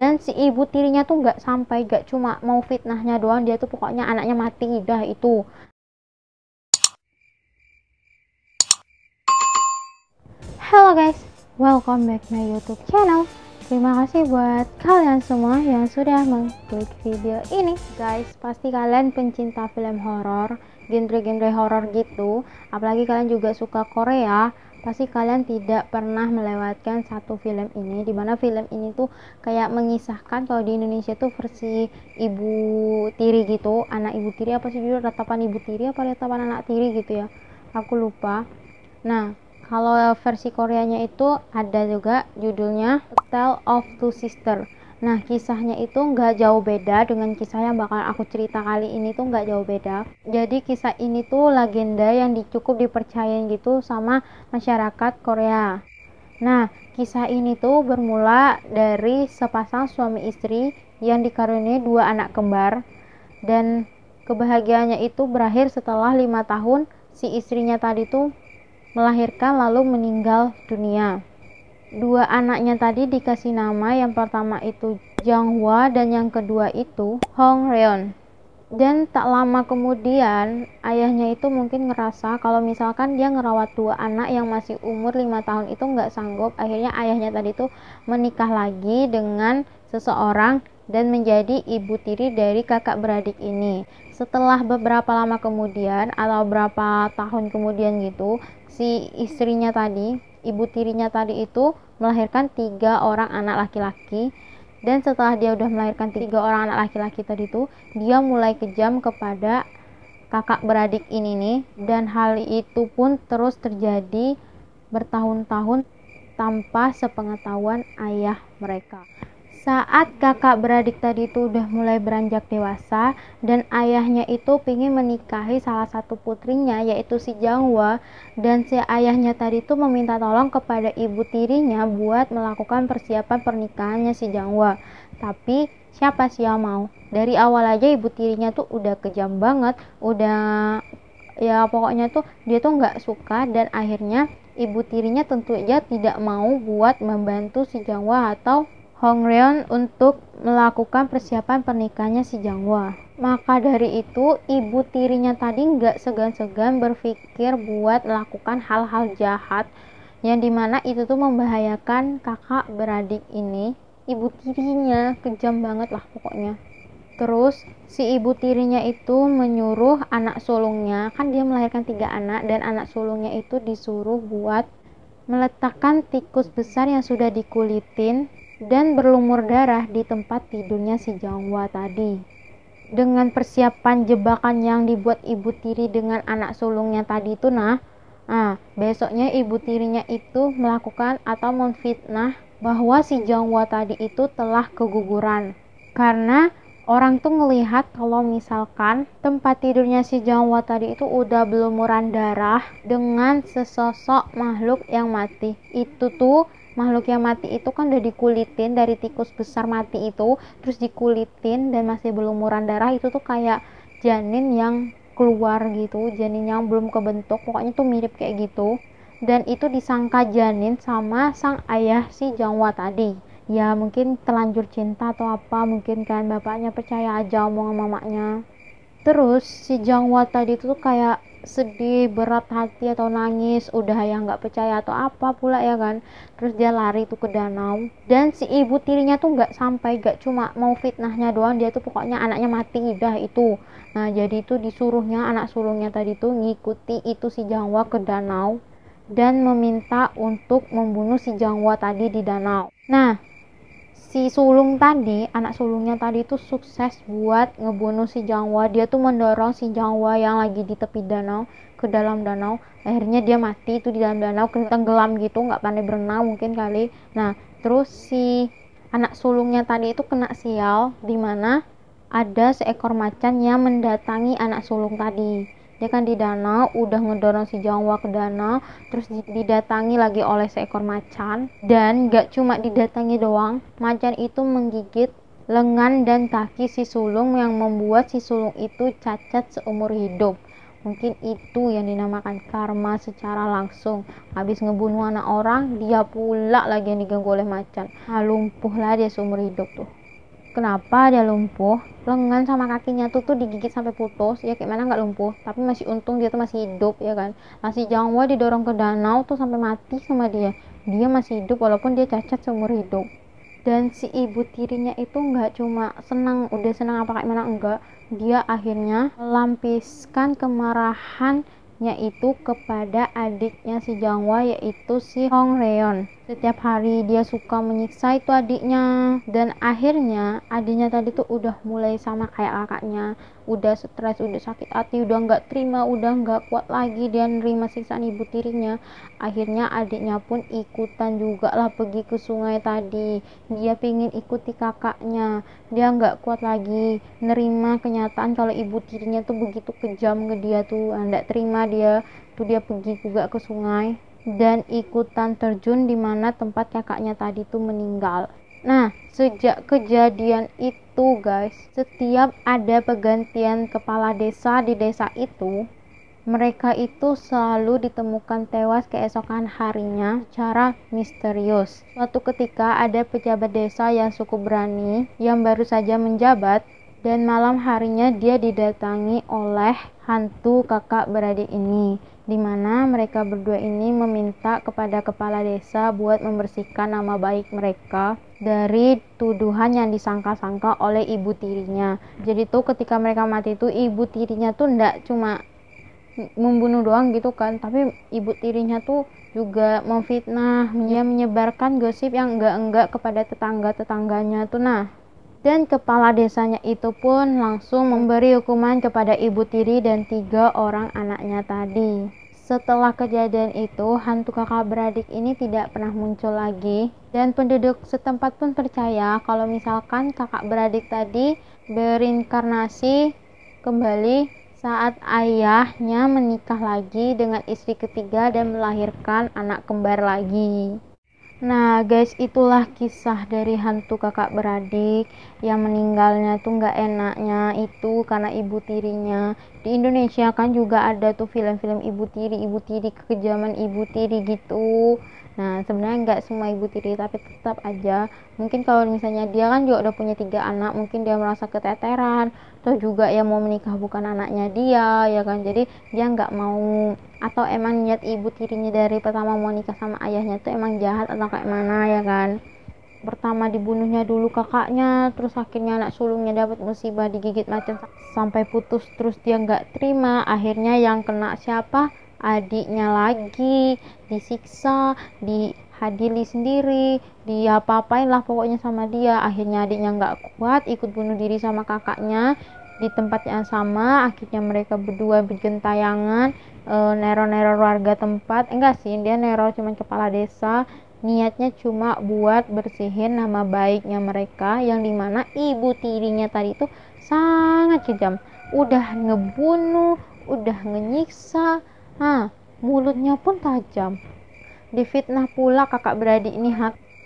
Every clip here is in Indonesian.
Dan si ibu tirinya tuh gak cuma mau fitnahnya doang, dia tuh pokoknya anaknya mati dah itu. Hello guys, welcome back my YouTube channel. Terima kasih buat kalian semua yang sudah mengklik video ini. Guys, pasti kalian pencinta film horor, genre-genre horor gitu. Apalagi kalian juga suka Korea. Pasti kalian tidak pernah melewatkan satu film ini, dimana film ini tuh kayak mengisahkan kalau di Indonesia tuh versi ibu tiri gitu, anak ibu tiri apa sih judul, ratapan ibu tiri apa ratapan anak tiri gitu ya, aku lupa. Nah, kalau versi Koreanya itu ada juga judulnya A Tale of Two Sisters. Nah, kisahnya itu nggak jauh beda dengan kisah yang bakal aku cerita kali ini tuh nggak jauh beda. Jadi kisah ini tuh legenda yang cukup dipercayain gitu sama masyarakat Korea. Nah, kisah ini tuh bermula dari sepasang suami istri yang dikaruniai dua anak kembar, dan kebahagiaannya itu berakhir setelah 5 tahun si istrinya tadi tuh melahirkan lalu meninggal dunia. Dua anaknya tadi dikasih nama, yang pertama itu Janghwa dan yang kedua itu Hongreon. Dan tak lama kemudian ayahnya itu mungkin ngerasa kalau misalkan dia ngerawat dua anak yang masih umur 5 tahun itu nggak sanggup. Akhirnya ayahnya tadi tuh menikah lagi dengan seseorang dan menjadi ibu tiri dari kakak beradik ini. Setelah beberapa lama kemudian atau berapa tahun kemudian gitu, si istrinya tadi, ibu tirinya tadi itu melahirkan 3 orang anak laki-laki. Dan setelah dia udah melahirkan 3 orang anak laki-laki tadi tuh, dia mulai kejam kepada kakak beradik ini nih, dan hal itu pun terus terjadi bertahun-tahun tanpa sepengetahuan ayah mereka. Saat kakak beradik tadi itu udah mulai beranjak dewasa dan ayahnya itu pingin menikahi salah satu putrinya yaitu si Janghwa, dan si ayahnya tadi itu meminta tolong kepada ibu tirinya buat melakukan persiapan pernikahannya si Janghwa. Tapi siapa sih yang mau? Dari awal aja ibu tirinya tuh udah kejam banget, udah ya pokoknya tuh dia tuh nggak suka, dan akhirnya ibu tirinya tentu aja tidak mau buat membantu si Janghwa atau Hongreon untuk melakukan persiapan pernikahannya si Janghwa. Maka dari itu ibu tirinya tadi nggak segan-segan berpikir buat melakukan hal-hal jahat yang dimana itu tuh membahayakan kakak beradik ini. Ibu tirinya kejam banget lah pokoknya. Terus si ibu tirinya itu menyuruh anak sulungnya, kan dia melahirkan 3 anak, dan anak sulungnya itu disuruh buat meletakkan tikus besar yang sudah dikulitin dan berlumur darah di tempat tidurnya si Janghwa tadi. Dengan persiapan jebakan yang dibuat ibu tiri dengan anak sulungnya tadi itu, besoknya ibu tirinya itu melakukan atau memfitnah bahwa si Janghwa tadi itu telah keguguran. Karena orang tuh ngelihat kalau misalkan tempat tidurnya si Janghwa tadi itu udah berlumuran darah dengan sesosok makhluk yang mati. Itu tuh makhluk yang mati itu kan udah dikulitin dari tikus besar mati itu, terus dikulitin dan masih berlumuran darah. Itu tuh kayak janin yang keluar gitu, janin yang belum kebentuk, pokoknya tuh mirip kayak gitu. Dan itu disangka janin sama sang ayah si Janghwa tadi. Ya mungkin terlanjur cinta atau apa, mungkin kan bapaknya percaya aja omongan mamanya. Terus si Janghwa tadi tuh kayak sedih, berat hati atau nangis, udah ya nggak percaya atau apa pula ya kan. Terus dia lari tuh ke danau, dan si ibu tirinya tuh gak cuma mau fitnahnya doang, dia tuh pokoknya anaknya mati udah itu. Nah jadi itu disuruhnya anak sulungnya tadi tuh ngikuti itu si Janghwa ke danau dan meminta untuk membunuh si Janghwa tadi di danau. Nah, si sulung tadi, anak sulungnya tadi tuh sukses buat ngebunuh si Janghwa. Dia tuh mendorong si Janghwa yang lagi di tepi danau ke dalam danau. Akhirnya dia mati tuh di dalam danau, tenggelam gitu, nggak pandai berenang mungkin kali. Nah, terus si anak sulungnya tadi itu kena sial, dimana ada seekor macan yang mendatangi anak sulung tadi. Dia kan di danau udah ngedorong si Janghwa ke danau, terus didatangi lagi oleh seekor macan, dan gak cuma didatangi doang, macan itu menggigit lengan dan kaki si sulung yang membuat si sulung itu cacat seumur hidup. Mungkin itu yang dinamakan karma secara langsung. Habis ngebunuh anak orang, dia pula lagi yang diganggu oleh macan. Nah, lumpuh lah dia seumur hidup tuh. Kenapa dia lumpuh? Lengan sama kakinya tuh digigit sampai putus. Ya kayak mana nggak lumpuh, tapi masih untung dia tuh masih hidup ya kan. Masih Jangwa didorong ke danau tuh sampai mati sama dia. Dia masih hidup walaupun dia cacat seumur hidup. Dan si ibu tirinya itu nggak cuma senang, udah senang apa kayak mana, enggak, dia akhirnya melampiskan kemarahannya itu kepada adiknya si Jangwa, yaitu si Hong Reon. Setiap hari dia suka menyiksa itu adiknya, dan akhirnya adiknya tadi tuh udah mulai sama kayak kakaknya, udah stres, udah sakit hati, udah nggak terima, udah nggak kuat lagi dia nerima siksaan ibu tirinya. Akhirnya adiknya pun ikutan juga lah pergi ke sungai tadi. Dia pingin ikuti kakaknya, dia nggak kuat lagi nerima kenyataan kalau ibu tirinya tuh begitu kejam ke dia tuh, nggak terima dia tuh. Dia pergi juga ke sungai dan ikutan terjun di mana tempat kakaknya tadi tuh meninggal. Nah, sejak kejadian itu guys, setiap ada pergantian kepala desa di desa itu, mereka itu selalu ditemukan tewas keesokan harinya secara misterius. Suatu ketika ada pejabat desa yang cukup berani, yang baru saja menjabat, dan malam harinya dia didatangi oleh hantu kakak beradik ini, di mana mereka berdua ini meminta kepada kepala desa buat membersihkan nama baik mereka dari tuduhan yang disangka-sangka oleh ibu tirinya. Jadi tuh ketika mereka mati tuh, ibu tirinya tuh ndak cuma membunuh doang gitu kan, tapi ibu tirinya tuh juga memfitnah, dia menyebarkan gosip yang enggak kepada tetangga-tetangganya tuh. Nah, dan kepala desanya itu pun langsung memberi hukuman kepada ibu tiri dan 3 orang anaknya tadi. Setelah kejadian itu, hantu kakak beradik ini tidak pernah muncul lagi, dan penduduk setempat pun percaya kalau misalkan kakak beradik tadi berinkarnasi kembali saat ayahnya menikah lagi dengan istri ketiga dan melahirkan anak kembar lagi. Nah guys, itulah kisah dari hantu kakak beradik yang meninggalnya tuh nggak enaknya itu karena ibu tirinya. Di Indonesia kan juga ada tuh film-film ibu tiri, kekejaman ibu tiri gitu. Nah sebenarnya nggak semua ibu tiri, tapi tetap aja mungkin kalau misalnya dia kan juga udah punya 3 anak, mungkin dia merasa keteteran, atau juga yang mau menikah bukan anaknya dia ya kan, jadi dia nggak mau, atau emang niat ibu tirinya dari pertama mau nikah sama ayahnya tuh emang jahat atau kayak mana ya kan. Pertama dibunuhnya dulu kakaknya, terus akhirnya anak sulungnya dapat musibah digigit macan sampai putus, terus dia nggak terima, akhirnya yang kena siapa, adiknya lagi, disiksa, dihadiri sendiri, dia apa-apain lah pokoknya sama dia. Akhirnya adiknya nggak kuat, ikut bunuh diri sama kakaknya di tempat yang sama. Akhirnya mereka berdua bergentayangan, neror-neror warga tempat. Enggak sih, dia neror cuma kepala desa, niatnya cuma buat bersihin nama baiknya mereka, yang dimana ibu tirinya tadi itu sangat kejam, udah ngebunuh, udah ngenyiksa, mulutnya pun tajam. Difitnah pula kakak beradik ini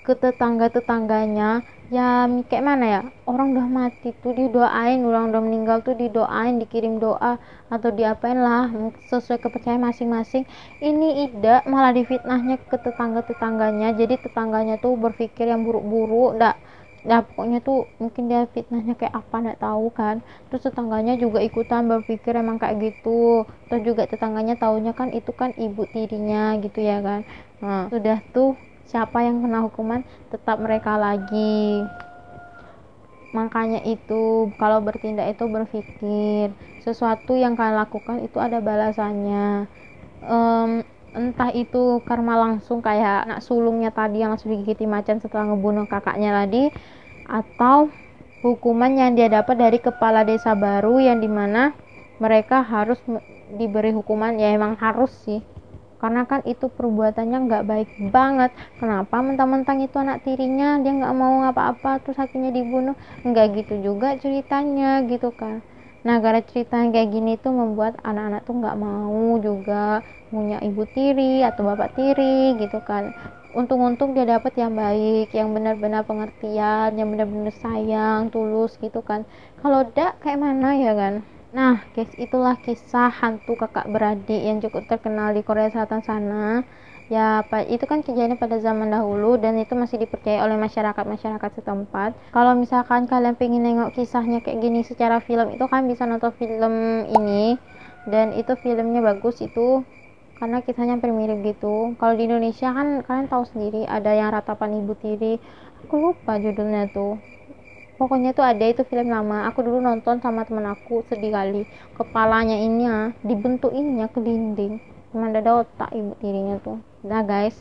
ke tetangga-tetangganya. Ya kayak mana ya, orang udah mati tuh didoain, orang udah meninggal tuh didoain, dikirim doa atau diapain lah sesuai kepercayaan masing-masing. Ini Ida malah difitnahnya ke tetangga-tetangganya, jadi tetangganya tuh berpikir yang buruk-buruk. Nah pokoknya tuh mungkin dia fitnahnya kayak apa nggak tahu kan, terus tetangganya juga ikutan berpikir emang kayak gitu, terus juga tetangganya taunya kan itu kan ibu tirinya gitu ya kan. Nah sudah tuh, siapa yang kena hukuman tetap mereka lagi. Makanya itu kalau bertindak itu berpikir sesuatu yang kalian lakukan itu ada balasannya. Entah itu karma langsung kayak anak sulungnya tadi yang langsung digigiti macan setelah ngebunuh kakaknya tadi, atau hukuman yang dia dapat dari kepala desa baru yang dimana mereka harus diberi hukuman. Ya emang harus sih, karena kan itu perbuatannya nggak baik banget. Kenapa mentang-mentang itu anak tirinya dia nggak mau ngapa-apa terus akhirnya dibunuh? Nggak gitu juga ceritanya gitu kan. Nah gara cerita kayak gini tuh membuat anak-anak tuh nggak mau juga punya ibu tiri atau bapak tiri gitu kan. Untung-untung dia dapat yang baik, yang benar-benar pengertian, yang benar-benar sayang tulus gitu kan. Kalau enggak kayak mana ya kan. Nah guys, itulah kisah hantu kakak beradik yang cukup terkenal di Korea Selatan sana. Ya, itu kan kejadian pada zaman dahulu dan itu masih dipercaya oleh masyarakat setempat. Kalau misalkan kalian pengen nengok kisahnya kayak gini secara film, itu kan bisa nonton film ini, dan itu filmnya bagus itu karena kisahnya hampir mirip gitu. Kalau di Indonesia kan kalian tahu sendiri ada yang Ratapan Ibu Tiri, aku lupa judulnya tuh. Pokoknya tuh ada, itu film lama, aku dulu nonton sama temen aku, sedih kali. Kepalanya ini ya dibentuk ininya ke dinding, cuman ada otak ibu tirinya tuh. Nah guys,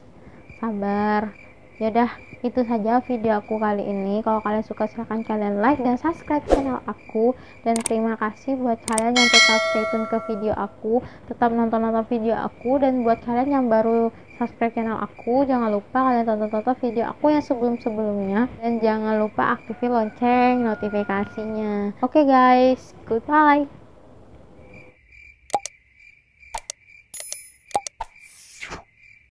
sabar. Yaudah, itu saja video aku kali ini. Kalau kalian suka silahkan kalian like dan subscribe channel aku. Dan terima kasih buat kalian yang tetap stay tune ke video aku, tetap nonton video aku. Dan buat kalian yang baru subscribe channel aku, jangan lupa kalian tonton video aku yang sebelumnya, dan jangan lupa aktifin lonceng notifikasinya. Oke guys, goodbye.